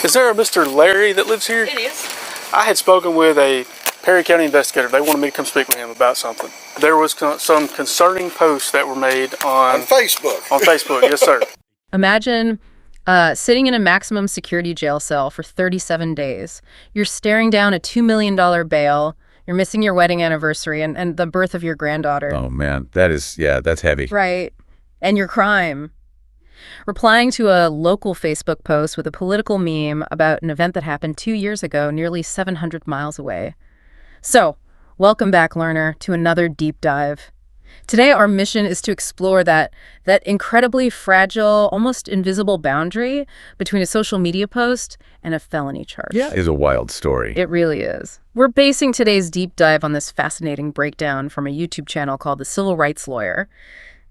Is there a Mr. Larry that lives here? It is. I had spoken with a Perry County investigator. They wanted me to come speak with him about something. There was some concerning posts that were made on Facebook. On Facebook, yes, sir. Imagine sitting in a maximum security jail cell for 37 days. You're staring down a $2 million bail. You're missing your wedding anniversary and the birth of your granddaughter. Oh, man. That's heavy. Right. And your crime. Replying to a local Facebook post with a political meme about an event that happened 2 years ago, nearly 700 miles away. So, welcome back, learner, to another deep dive. Today, our mission is to explore that incredibly fragile, almost invisible boundary between a social media post and a felony charge. Yeah, it's a wild story. It really is. We're basing today's deep dive on this fascinating breakdown from a YouTube channel called The Civil Rights Lawyer.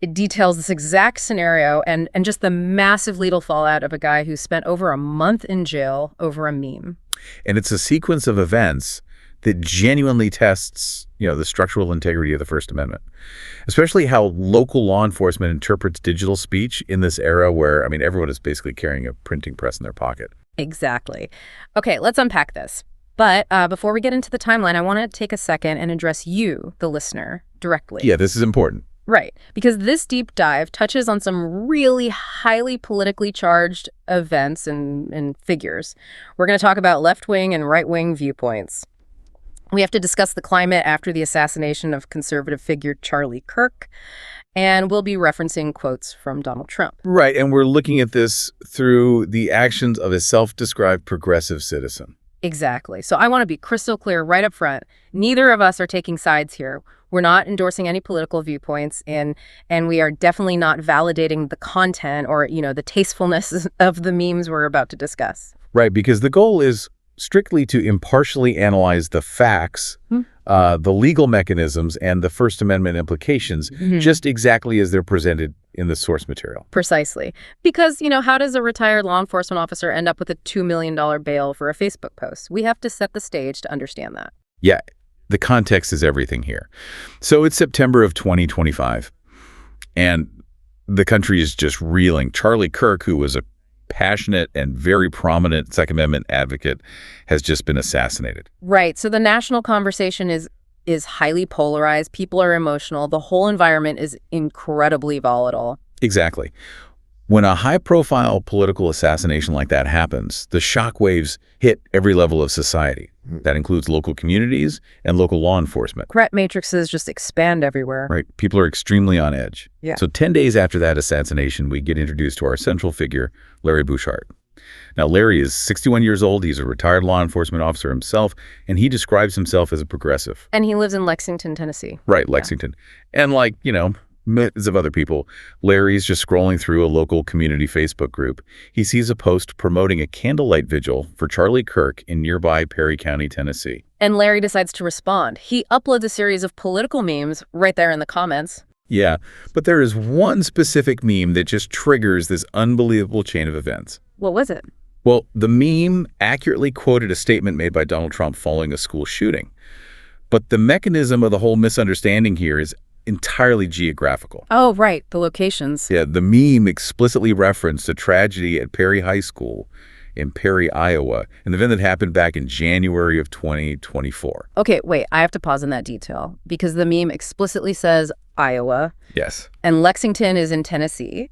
It details this exact scenario and just the massive legal fallout of a guy who spent over a month in jail over a meme. And it's a sequence of events that genuinely tests, the structural integrity of the First Amendment, especially how local law enforcement interprets digital speech in this era where, everyone is basically carrying a printing press in their pocket. Exactly. Okay, let's unpack this. But before we get into the timeline, I want to take a second and address you, the listener, directly. Yeah, this is important. Right, because this deep dive touches on some really highly politically charged events and figures. We're going to talk about left-wing and right-wing viewpoints. We have to discuss the climate after the assassination of conservative figure Charlie Kirk, and we'll be referencing quotes from Donald Trump. Right, and we're looking at this through the actions of a self-described progressive citizen. Exactly. So I want to be crystal clear right up front. Neither of us are taking sides here. We're not endorsing any political viewpoints, and we are definitely not validating the content or, the tastefulness of the memes we're about to discuss. Right, because the goal is strictly to impartially analyze the facts, the legal mechanisms, and the First Amendment implications, just exactly as they're presented in the source material. Precisely. Because, how does a retired law enforcement officer end up with a $2 million bail for a Facebook post? We have to set the stage to understand that. Yeah, the context is everything here. So it's September of 2025, and the country is just reeling. Charlie Kirk, who was a passionate and very prominent Second Amendment advocate, has just been assassinated. Right. So the national conversation is highly polarized. People are emotional. The whole environment is incredibly volatile. Exactly. When a high-profile political assassination like that happens, the shockwaves hit every level of society. That includes local communities and local law enforcement. Threat matrices just expand everywhere. Right. People are extremely on edge. Yeah. So 10 days after that assassination, we get introduced to our central figure, Larry Bushart. Now, Larry is 61 years old. He's a retired law enforcement officer himself, and he describes himself as a progressive. And he lives in Lexington, Tennessee. Right, Lexington. Yeah. And millions of other people, Larry's just scrolling through a local community Facebook group. He sees a post promoting a candlelight vigil for Charlie Kirk in nearby Perry County, Tennessee. And Larry decides to respond. He uploads a series of political memes right there in the comments. Yeah, but there is one specific meme that just triggers this unbelievable chain of events. What was it? Well, the meme accurately quoted a statement made by Donald Trump following a school shooting. But the mechanism of the whole misunderstanding here is entirely geographical. Oh, right, the locations. Yeah, the meme explicitly referenced a tragedy at Perry High School in Perry, Iowa, an event that happened back in January of 2024. Okay, wait, I have to pause on that detail because the meme explicitly says Iowa. Yes. And Lexington is in Tennessee,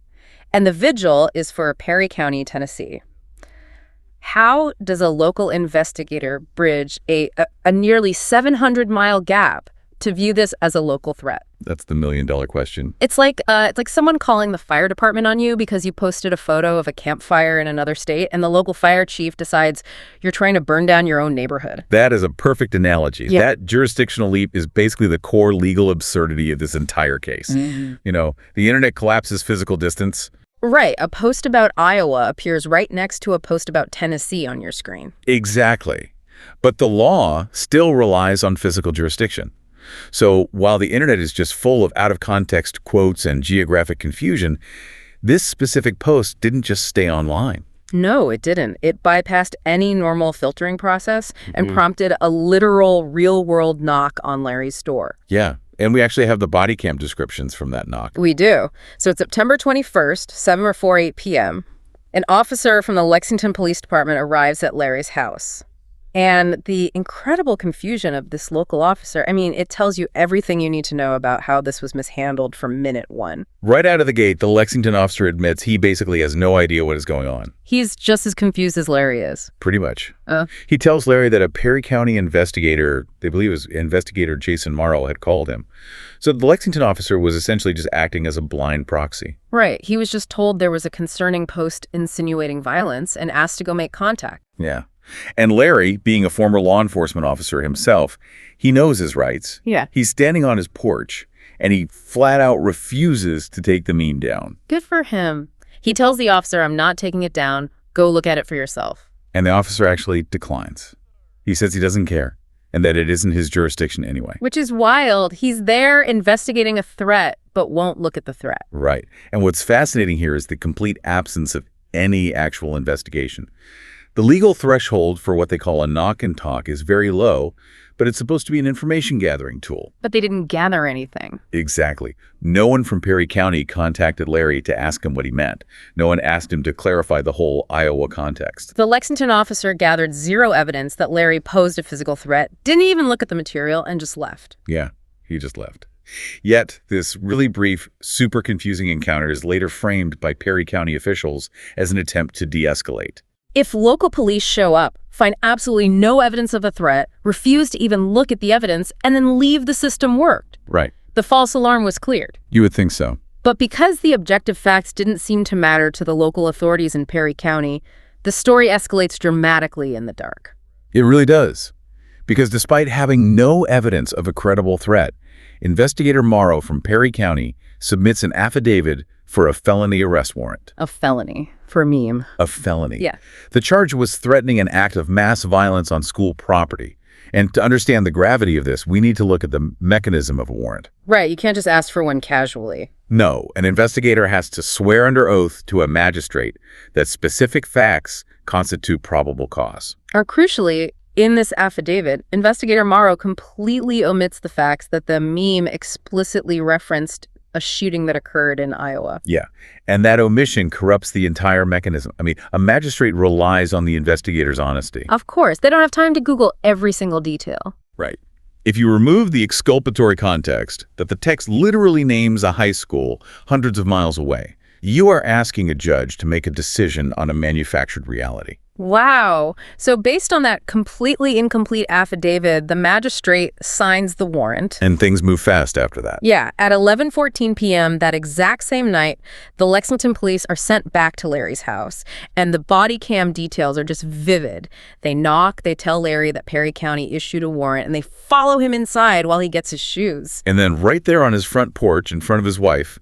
and the vigil is for Perry County, Tennessee. How does a local investigator bridge a nearly 700-mile gap to view this as a local threat? That's the million-dollar question. It's like someone calling the fire department on you because you posted a photo of a campfire in another state, and the local fire chief decides you're trying to burn down your own neighborhood. That is a perfect analogy. Yeah. That jurisdictional leap is basically the core legal absurdity of this entire case. The internet collapses physical distance. Right. A post about Iowa appears right next to a post about Tennessee on your screen. Exactly. But the law still relies on physical jurisdiction. So while the internet is just full of out-of-context quotes and geographic confusion, this specific post didn't just stay online. No, it didn't. It bypassed any normal filtering process and prompted a literal real-world knock on Larry's door. Yeah, and we actually have the body cam descriptions from that knock. We do. So it's September 21st, 7:48 p.m., An officer from the Lexington Police Department arrives at Larry's house. And the incredible confusion of this local officer, I mean, it tells you everything you need to know about how this was mishandled from minute one. Right out of the gate, the Lexington officer admits he basically has no idea what is going on. He's just as confused as Larry is. Pretty much. He tells Larry that a Perry County investigator, they believe it was Investigator Jason Morrow, had called him. So the Lexington officer was essentially just acting as a blind proxy. Right. He was just told there was a concerning post insinuating violence and asked to go make contact. Yeah. And Larry, being a former law enforcement officer himself, he knows his rights. Yeah. He's standing on his porch, and he flat out refuses to take the meme down. Good for him. He tells the officer, I'm not taking it down. Go look at it for yourself. And the officer actually declines. He says he doesn't care, and that it isn't his jurisdiction anyway. Which is wild. He's there investigating a threat, but won't look at the threat. Right. And what's fascinating here is the complete absence of any actual investigation. The legal threshold for what they call a knock and talk is very low, but it's supposed to be an information gathering tool. But they didn't gather anything. Exactly. No one from Perry County contacted Larry to ask him what he meant. No one asked him to clarify the whole Iowa context. The Lexington officer gathered zero evidence that Larry posed a physical threat, didn't even look at the material, and just left. Yeah, he just left. Yet, this really brief, super confusing encounter is later framed by Perry County officials as an attempt to de-escalate. If local police show up, find absolutely no evidence of a threat, refuse to even look at the evidence, and then leave, the system worked. Right. The false alarm was cleared. You would think so. But because the objective facts didn't seem to matter to the local authorities in Perry County, the story escalates dramatically in the dark. It really does. Because despite having no evidence of a credible threat, Investigator Morrow from Perry County submits an affidavit for a felony arrest warrant. A felony. For a meme. A felony. Yeah. The charge was threatening an act of mass violence on school property. And to understand the gravity of this, we need to look at the mechanism of a warrant. Right, you can't just ask for one casually. No, an investigator has to swear under oath to a magistrate that specific facts constitute probable cause. Or crucially, in this affidavit, Investigator Morrow completely omits the facts that the meme explicitly referenced a shooting that occurred in Iowa. Yeah, and that omission corrupts the entire mechanism. I mean, a magistrate relies on the investigator's honesty. Of course, they don't have time to Google every single detail. Right. If you remove the exculpatory context, that the text literally names a high school hundreds of miles away, you are asking a judge to make a decision on a manufactured reality. Wow. So based on that completely incomplete affidavit, the magistrate signs the warrant. And things move fast after that. Yeah. At 11:14 p.m. that exact same night, the Lexington police are sent back to Larry's house, and the body cam details are just vivid. They knock, they tell Larry that Perry County issued a warrant, and they follow him inside while he gets his shoes. And then right there on his front porch in front of his wife,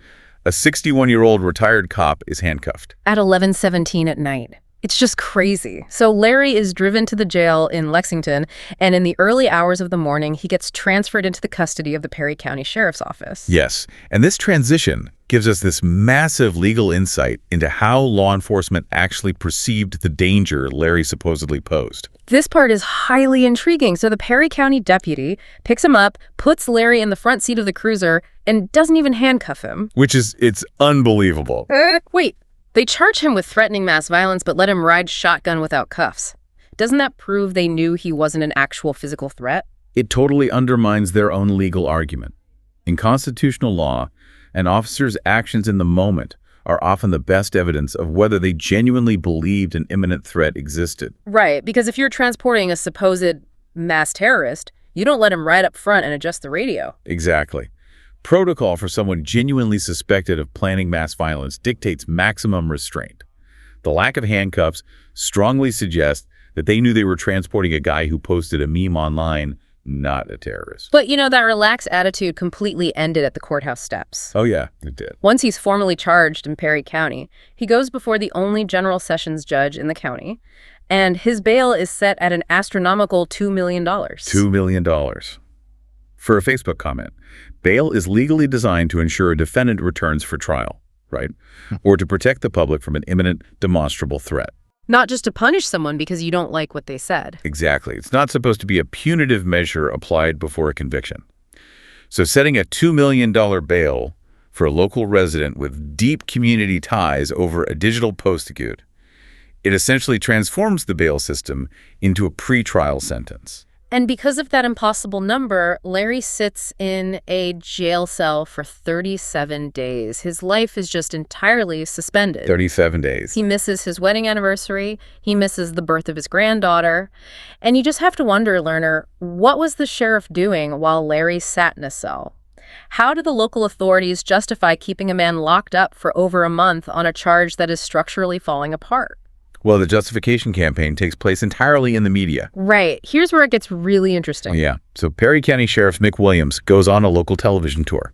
a 61-year-old retired cop is handcuffed. At 11:17 at night. It's just crazy. So Larry is driven to the jail in Lexington, and in the early hours of the morning, he gets transferred into the custody of the Perry County Sheriff's Office. Yes, and this transition gives us this massive legal insight into how law enforcement actually perceived the danger Larry supposedly posed. This part is highly intriguing. So the Perry County deputy picks him up, puts Larry in the front seat of the cruiser, and doesn't even handcuff him. It's unbelievable. Wait. They charge him with threatening mass violence, but let him ride shotgun without cuffs. Doesn't that prove they knew he wasn't an actual physical threat? It totally undermines their own legal argument. In constitutional law, an officer's actions in the moment are often the best evidence of whether they genuinely believed an imminent threat existed. Right, because if you're transporting a supposed mass terrorist, you don't let him ride up front and adjust the radio. Exactly. Protocol for someone genuinely suspected of planning mass violence dictates maximum restraint. The lack of handcuffs strongly suggests that they knew they were transporting a guy who posted a meme online, not a terrorist. But, that relaxed attitude completely ended at the courthouse steps. Oh, yeah, it did. Once he's formally charged in Perry County, he goes before the only general sessions judge in the county, and his bail is set at an astronomical $2 million. $2 million. For a Facebook comment, bail is legally designed to ensure a defendant returns for trial, right? Or to protect the public from an imminent, demonstrable threat. Not just to punish someone because you don't like what they said. Exactly. It's not supposed to be a punitive measure applied before a conviction. So setting a $2 million bail for a local resident with deep community ties over a digital post-acute It essentially transforms the bail system into a pretrial sentence. And because of that impossible number, Larry sits in a jail cell for 37 days. His life is just entirely suspended. 37 days. He misses his wedding anniversary. He misses the birth of his granddaughter. And you just have to wonder, learner, what was the sheriff doing while Larry sat in a cell? How do the local authorities justify keeping a man locked up for over a month on a charge that is structurally falling apart? Well, the justification campaign takes place entirely in the media. Right. Here's where it gets really interesting. Yeah. So Perry County Sheriff Mick Williams goes on a local television tour.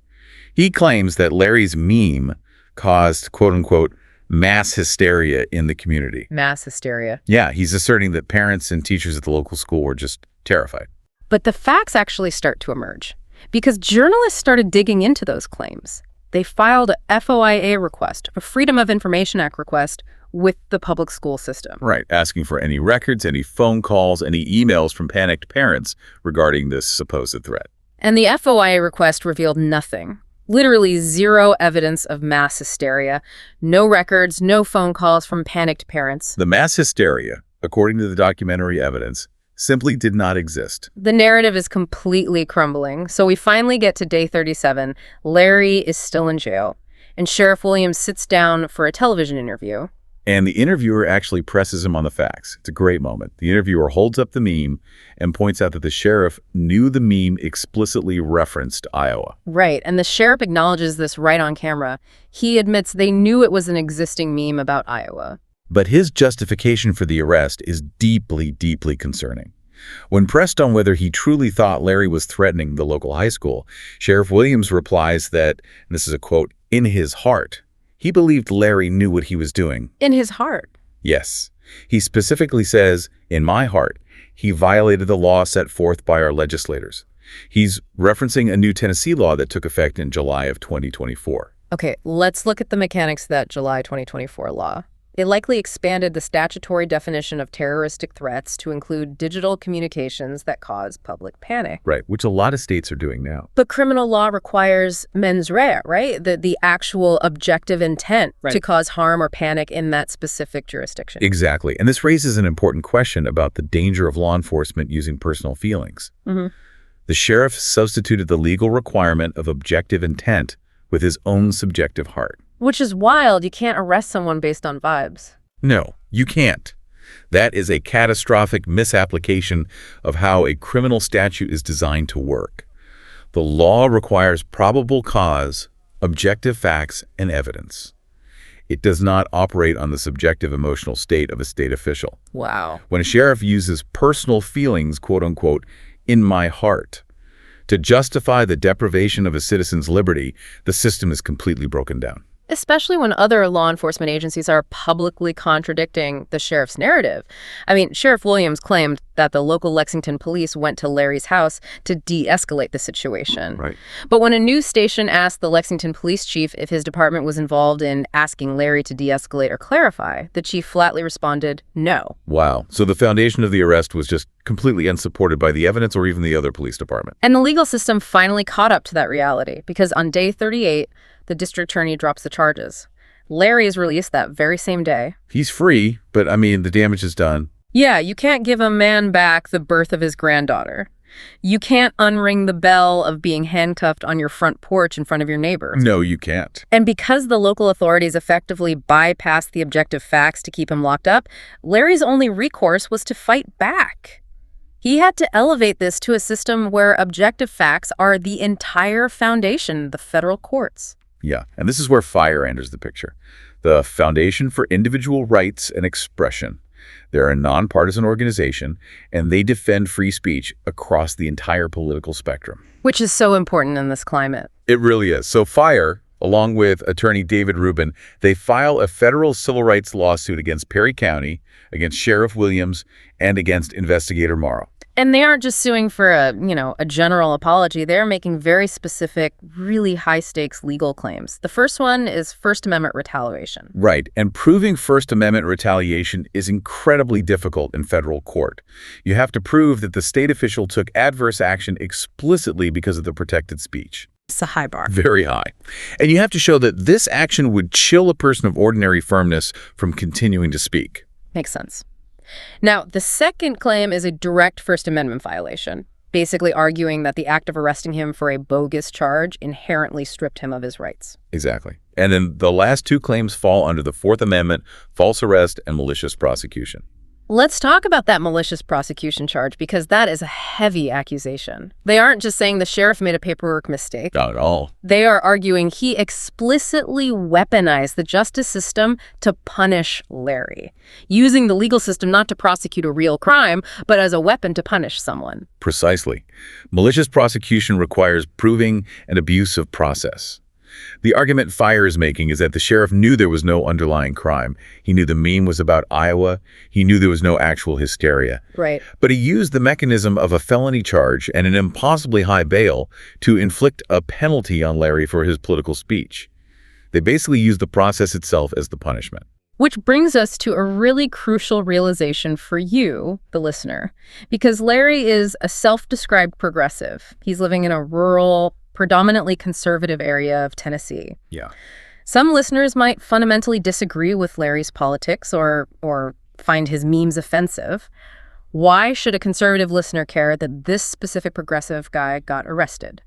He claims that Larry's meme caused, quote-unquote, mass hysteria in the community. Mass hysteria. Yeah, he's asserting that parents and teachers at the local school were just terrified. But the facts actually start to emerge because journalists started digging into those claims. They filed a FOIA request, a Freedom of Information Act request, with the public school system. Right, asking for any records, any phone calls, any emails from panicked parents regarding this supposed threat. And the FOIA request revealed nothing. Literally zero evidence of mass hysteria. No records, no phone calls from panicked parents. The mass hysteria, according to the documentary evidence, simply did not exist. The narrative is completely crumbling. So we finally get to day 37. Larry is still in jail. And Sheriff Williams sits down for a television interview. And the interviewer actually presses him on the facts. It's a great moment. The interviewer holds up the meme and points out that the sheriff knew the meme explicitly referenced Iowa. Right, and the sheriff acknowledges this right on camera. He admits they knew it was an existing meme about Iowa. But his justification for the arrest is deeply, deeply concerning. When pressed on whether he truly thought Larry was threatening the local high school, Sheriff Williams replies that, and this is a quote, in his heart, he believed Larry knew what he was doing. In his heart? Yes. He specifically says, in my heart, he violated the law set forth by our legislators. He's referencing a new Tennessee law that took effect in July of 2024. Okay, let's look at the mechanics of that July 2024 law. It likely expanded the statutory definition of terroristic threats to include digital communications that cause public panic. Right, which a lot of states are doing now. But criminal law requires mens rea, right? The actual objective intent to cause harm or panic in that specific jurisdiction. Exactly. And this raises an important question about the danger of law enforcement using personal feelings. The sheriff substituted the legal requirement of objective intent with his own subjective heart. Which is wild. You can't arrest someone based on vibes. No, you can't. That is a catastrophic misapplication of how a criminal statute is designed to work. The law requires probable cause, objective facts, and evidence. It does not operate on the subjective emotional state of a state official. Wow. When a sheriff uses personal feelings, quote unquote, in my heart, to justify the deprivation of a citizen's liberty, the system is completely broken down. Especially when other law enforcement agencies are publicly contradicting the sheriff's narrative. I mean, Sheriff Williams claimed that the local Lexington police went to Larry's house to de-escalate the situation. Right. But when a news station asked the Lexington police chief if his department was involved in asking Larry to de-escalate or clarify, the chief flatly responded, no. Wow. So the foundation of the arrest was just completely unsupported by the evidence or even the other police department. And the legal system finally caught up to that reality because on day 38, the district attorney drops the charges. Larry is released that very same day. He's free, but I mean, the damage is done. Yeah, you can't give a man back the birth of his granddaughter. You can't unring the bell of being handcuffed on your front porch in front of your neighbor. No, you can't. And because the local authorities effectively bypassed the objective facts to keep him locked up, Larry's only recourse was to fight back. He had to elevate this to a system where objective facts are the entire foundation of the federal courts. Yeah, and this is where FIRE enters the picture. The Foundation for Individual Rights and Expression. They're a nonpartisan organization, and they defend free speech across the entire political spectrum. Which is so important in this climate. It really is. So FIRE, along with attorney David Rubin, they file a federal civil rights lawsuit against Perry County, against Sheriff Williams, and against Investigator Morrow. And they aren't just suing for a general apology. They're making very specific, really high-stakes legal claims. The first one is First Amendment retaliation. Right, and proving First Amendment retaliation is incredibly difficult in federal court. You have to prove that the state official took adverse action explicitly because of the protected speech. It's a high bar. Very high. And you have to show that this action would chill a person of ordinary firmness from continuing to speak. Makes sense. Now, the second claim is a direct First Amendment violation, basically arguing that the act of arresting him for a bogus charge inherently stripped him of his rights. Exactly. And then the last two claims fall under the Fourth Amendment, false arrest and malicious prosecution. Let's talk about that malicious prosecution charge, because that is a heavy accusation. They aren't just saying the sheriff made a paperwork mistake. Not at all. They are arguing he explicitly weaponized the justice system to punish Larry, using the legal system not to prosecute a real crime, but as a weapon to punish someone. Precisely. Malicious prosecution requires proving an abuse of process. The argument Fire is making is that the sheriff knew there was no underlying crime. He knew the meme was about Iowa. He knew there was no actual hysteria. Right. But he used the mechanism of a felony charge and an impossibly high bail to inflict a penalty on Larry for his political speech. They basically used the process itself as the punishment. Which brings us to a really crucial realization for you, the listener, because Larry is a self-described progressive. He's living in a rural, predominantly conservative area of Tennessee. Yeah. Some listeners might fundamentally disagree with Larry's politics or find his memes offensive. Why should a conservative listener care that this specific progressive guy got arrested?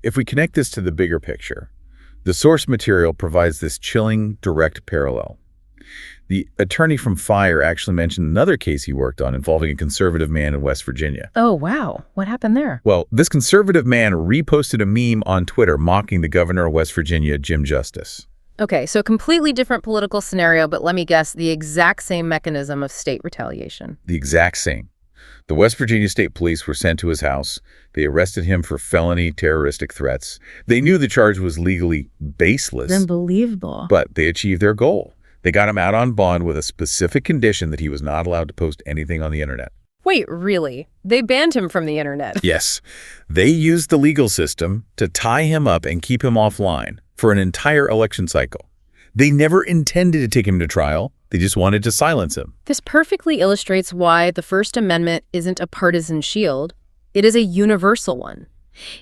If we connect this to the bigger picture, the source material provides this chilling, direct parallel. The attorney from Fire actually mentioned another case he worked on involving a conservative man in West Virginia. Oh, wow. What happened there? Well, this conservative man reposted a meme on Twitter mocking the governor of West Virginia, Jim Justice. Okay, so completely different political scenario, but let me guess, the exact same mechanism of state retaliation. The exact same. The West Virginia State Police were sent to his house. They arrested him for felony terroristic threats. They knew the charge was legally baseless. Unbelievable. But they achieved their goal. They got him out on bond with a specific condition that he was not allowed to post anything on the internet. Wait, really? They banned him from the internet? Yes. They used the legal system to tie him up and keep him offline for an entire election cycle. They never intended to take him to trial. They just wanted to silence him. This perfectly illustrates why the First Amendment isn't a partisan shield. It is a universal one.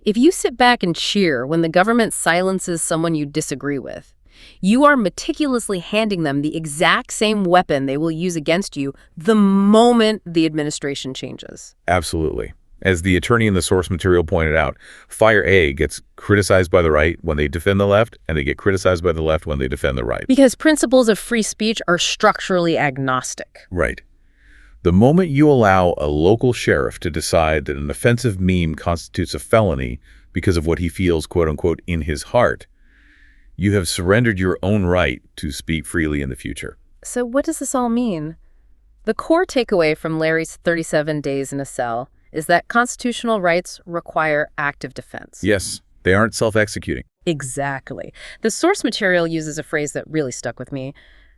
If you sit back and cheer when the government silences someone you disagree with, you are meticulously handing them the exact same weapon they will use against you the moment the administration changes. Absolutely. As the attorney in the source material pointed out, Fire A gets criticized by the right when they defend the left, and they get criticized by the left when they defend the right. Because principles of free speech are structurally agnostic. Right. The moment you allow a local sheriff to decide that an offensive meme constitutes a felony because of what he feels, quote unquote, in his heart, you have surrendered your own right to speak freely in the future. So what does this all mean? The core takeaway from Larry's 37 days in a cell is that constitutional rights require active defense. Yes, they aren't self-executing. Exactly. The source material uses a phrase that really stuck with me.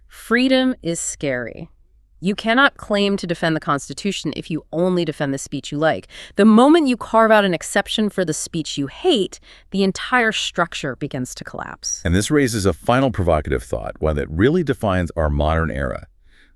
Freedom is scary. You cannot claim to defend the Constitution if you only defend the speech you like. The moment you carve out an exception for the speech you hate, the entire structure begins to collapse. And this raises a final provocative thought, one that really defines our modern era.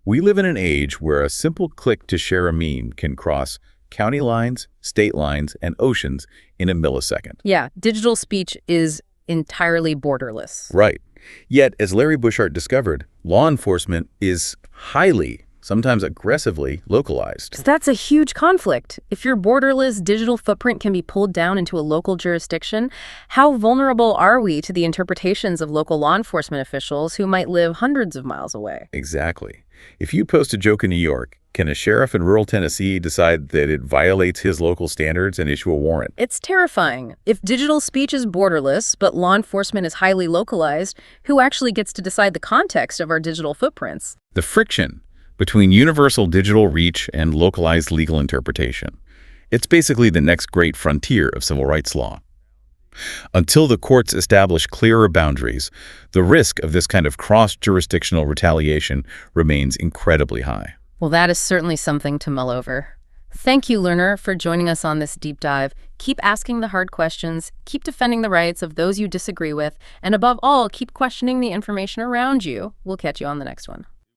We live in an age where a simple click to share a meme can cross county lines, state lines, and oceans in a millisecond. Yeah, digital speech is entirely borderless. Right. Yet, as Larry Bushart discovered, law enforcement is highly, sometimes aggressively, localized. So that's a huge conflict. If your borderless digital footprint can be pulled down into a local jurisdiction, how vulnerable are we to the interpretations of local law enforcement officials who might live hundreds of miles away? Exactly. If you post a joke in New York, can a sheriff in rural Tennessee decide that it violates his local standards and issue a warrant? It's terrifying. If digital speech is borderless, but law enforcement is highly localized, who actually gets to decide the context of our digital footprints? The friction between universal digital reach and localized legal interpretation. It's basically the next great frontier of civil rights law. Until the courts establish clearer boundaries, the risk of this kind of cross-jurisdictional retaliation remains incredibly high. Well, that is certainly something to mull over. Thank you, learner, for joining us on this deep dive. Keep asking the hard questions, keep defending the rights of those you disagree with, and above all, keep questioning the information around you. We'll catch you on the next one.